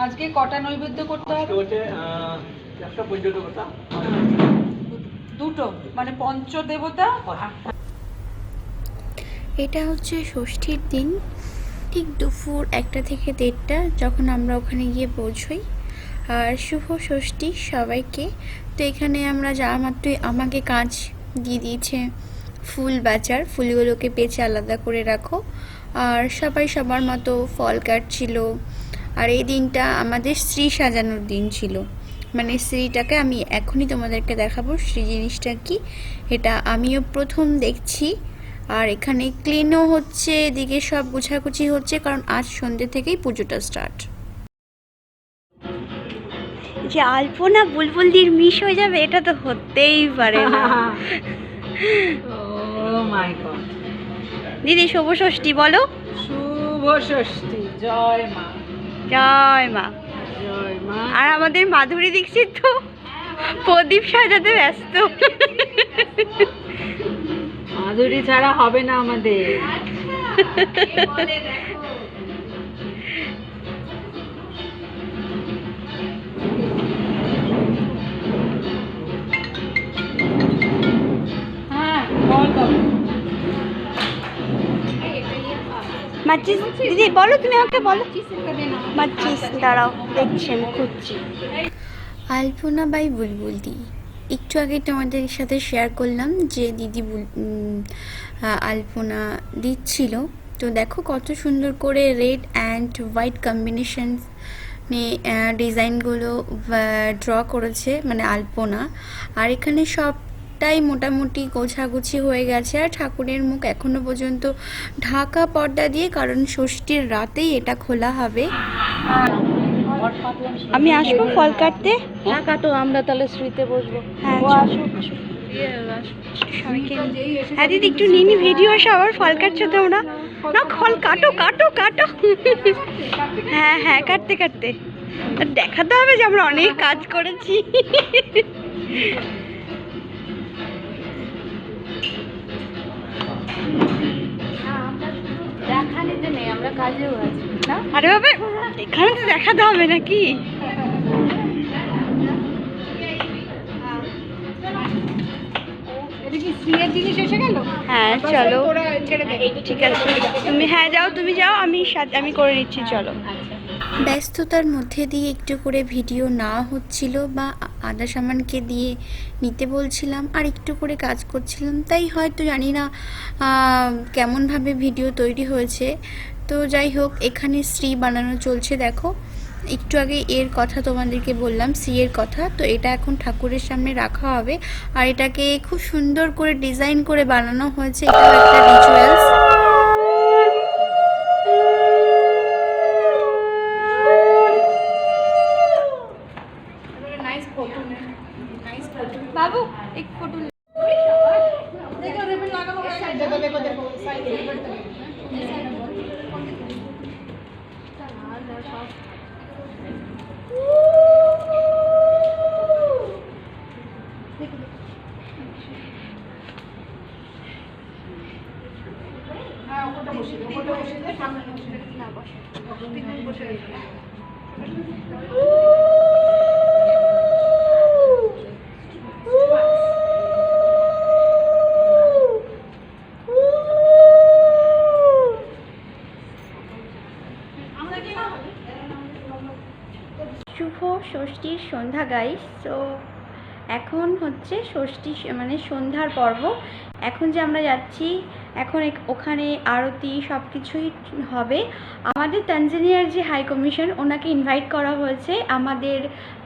আজকে কটা নৈবেদ্য করতে হবে? একটা পর্যন্ত কথা দুটো, মানে পঞ্চদেবতা। এটা হচ্ছে ষষ্ঠীর দিন, ঠিক দুপুর 1টা থেকে 1:30 যখন আমরা ওখানে গিয়ে পৌঁছই। আর শুভ ষষ্ঠী সবাইকে। তো এখানে আমরা যাওয়া মাত্রই আমাকে কাজ দিয়ে দিয়েছে ফুল বাচার, ফুলগুলোকে পেঁচে আলাদা করে রাখো। আর সবাই সবার মতো ফল কাটছিল। আর এই দিনটা আমাদের শ্রী সাজানোর দিন ছিল, মানে শ্রীটাকে আমি এখনই তোমাদেরকে দেখাবো শ্রী জিনিসটা কি। এটা আমিও প্রথম দেখছি। আর এখানে ক্লিনও হচ্ছে, এদিকে সব গুছাগুছি হচ্ছে, কারণ আজ সন্ধ্যে থেকেই পুজোটা স্টার্ট। যে আলপনা বুলবুলদির মিস হয়ে যাবে এটা তো হতেই পারে না। ও মাই গড। দিদি শুভ ষষ্ঠী বলো। শুভ ষষ্ঠী, জয় মা। জয় মা। জয় মা। আর আমাদের মাধুরী দীক্ষিত তো প্রদীপ সাজাতে ব্যস্ত। মাধুরী ছাড়া হবে না আমাদের। হ্যাঁ বল তবে। মাচিস দিদি বলো, তুমি আমাকে বলো। মাচিস দাঁড়াও, দেখছি আমি খুঁজছি। আলপনা বাই বুলবুলদি। একটু আগে তোমাদের সাথে শেয়ার করলাম যে দিদি আলপনা দিচ্ছিল। তো দেখো কত সুন্দর করে রেড অ্যান্ড হোয়াইট কম্বিনেশন ডিজাইনগুলো ড্র করেছে, মানে আলপনা। আর এখানে সবটাই মোটামুটি গোছাগুছি হয়ে গেছে। আর ঠাকুরের মুখ এখনো পর্যন্ত ঢাকা পর্দা দিয়ে, কারণ ষষ্ঠীর রাতেই এটা খোলা হবে। আমি আসবো ফল কাটতে। হ্যাঁ কাটো, আমরা তাহলে শ্রীতে বসবো। হ্যাঁ ও চলো। আসুক। হ্যাঁ দিদি একটু নিনি ভিডিও, সবার ফল কাটছো তোমরা না? ফল কাটো কাটো কাটো। হ্যাঁ হ্যাঁ কাটতে কাটতে দেখাতে হবে যে আমরা অনেক কাজ করেছি। দেখানিতে নেই, আমরা কাজেও আছি না। আরে বাবা, এখানে তো দেখাতে হবে নাকি? এটা কি শ্রীয়ের জিনিস এসে গেল? হ্যাঁ চলো ছেড়ে দে। ঠিক আছে, তুমি হ্যাঁ যাও, তুমি যাও, আমি করে নিচ্ছি, চলো। ব্যস্ততার মধ্যে দিয়ে একটু করে ভিডিও না হচ্ছিল, বা আদা সামানকে দিয়ে নিতে বলছিলাম আর একটু করে কাজ করছিলাম, তাই হয়তো জানি না কেমনভাবে ভিডিও তৈরি হয়েছে। তো যাই হোক, এখানে শ্রী বানানো চলছে। দেখো একটু আগে এর কথা তোমাদেরকে বললাম, শ্রী এর কথা। তো এটা এখন ঠাকুরের সামনে রাখা হবে। আর এটাকে খুব সুন্দর করে ডিজাইন করে বানানো হয়েছে, এটাও একটা রিচুয়ালস। বাবু এক ফটো দেখো রিবন লাগানো হয়ে গেছে। দেখো দেখো দেখো সাইড রিবন। হ্যাঁ ওটা বসে দে, সামনে বসে দে। না বসে পিছনে বসে দে। শুভ ষষ্ঠীর সন্ধ্যা গাইস। তো এখন হচ্ছে ষষ্ঠী, মানে সন্ধ্যার পর্ব। এখন যে আমরা যাচ্ছি, এখন ওখানে আরতি সব কিছুই হবে। আমাদের তানজানিয়ার যে হাই কমিশন, ওনাকে ইনভাইট করা হয়েছে আমাদের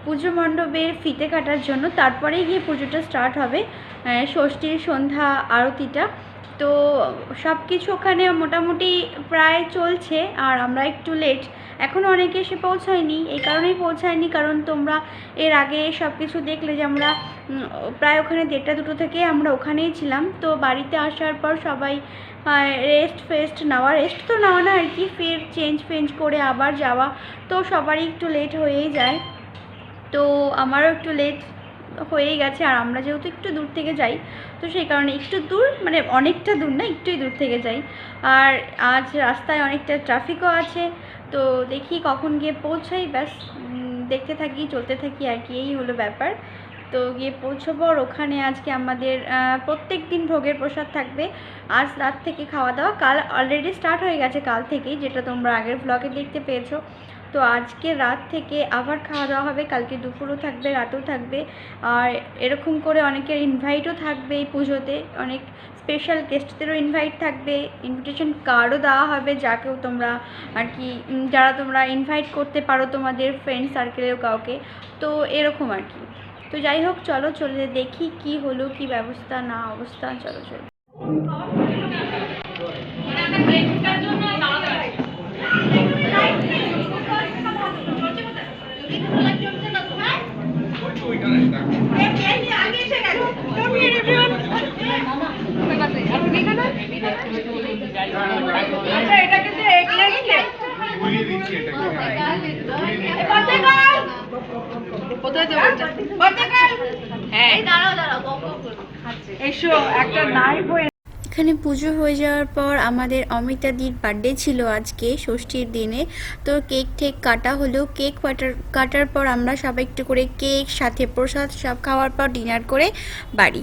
পুজো মণ্ডপের ফিতে কাটার জন্য। তারপরেই গিয়ে পুজোটা স্টার্ট হবে, ষষ্ঠীর সন্ধ্যা আরতিটা। তো সব কিছু ওখানে মোটামুটি প্রায় চলছে। আর আমরা একটু লেট, এখনও অনেকে এসে পৌঁছায়নি। এই কারণেই পৌঁছায়নি কারণ তোমরা এর আগে সব কিছু দেখলে যে আমরা প্রায় ওখানে 1:30-2 থেকে আমরা ওখানেই ছিলাম। তো বাড়িতে আসার পর সবাই রেস্ট তো নেওয়া না আর কি, ফের চেঞ্জ করে আবার যাওয়া। তো সবারই একটু লেট হয়েই যায়। তো আমারও একটু লেট হয়েই গেছে। আর আমরা যেহেতু একটু দূর থেকে যাই, তো সেই কারণে একটু দূর, মানে অনেকটা দূর না, একটুই দূর থেকে যাই। আর আজ রাস্তায় অনেকটা ট্রাফিকও আছে। তো দেখি কখন গিয়ে পৌঁছাই, ব্যাস দেখতে থাকি, চলতে থাকি আর কি, এই হলো ব্যাপার। তো গিয়ে পৌঁছবো। আর ওখানে আজকে আমাদের প্রত্যেক দিন ভোগের প্রসাদ থাকবে। আজ রাত থেকে খাওয়া দাওয়া, কাল অলরেডি স্টার্ট হয়ে গেছে, কাল থেকেই, যেটা তোমরা আগের ব্লগে দেখতে পেয়েছো। তো আজকে রাত থেকে আবার খাওয়া দাওয়া হবে, কালকে দুপুরও থাকবে, রাতেও থাকবে। আর এরকম করে অনেকের ইনভাইটও থাকবে এই পুজোতে, অনেক স্পেশাল গেস্টদেরও ইনভাইট থাকবে, ইনভিটেশন কার্ডও দেওয়া হবে যাকেও তোমরা আর কি, যারা তোমরা ইনভাইট করতে পারো তোমাদের ফ্রেন্ড সার্কেলেও কাউকে। তো এরকম আর কি। তো যাই হোক, চলো চলে দেখি কি হলো, কি ব্যবস্থা না অবস্থা, চলো চলো। এখানে পুজো হয়ে যাওয়ার পর আমাদের অমিতাদির বার্থডে ছিল আজকে, ষষ্ঠীর দিনে। তো কেক টেক কাটা হলো, কেক কাটার পর আমরা সবাই একটু করে কেক সাথে প্রসাদ সব খাওয়ার পর ডিনার করে বাড়ি।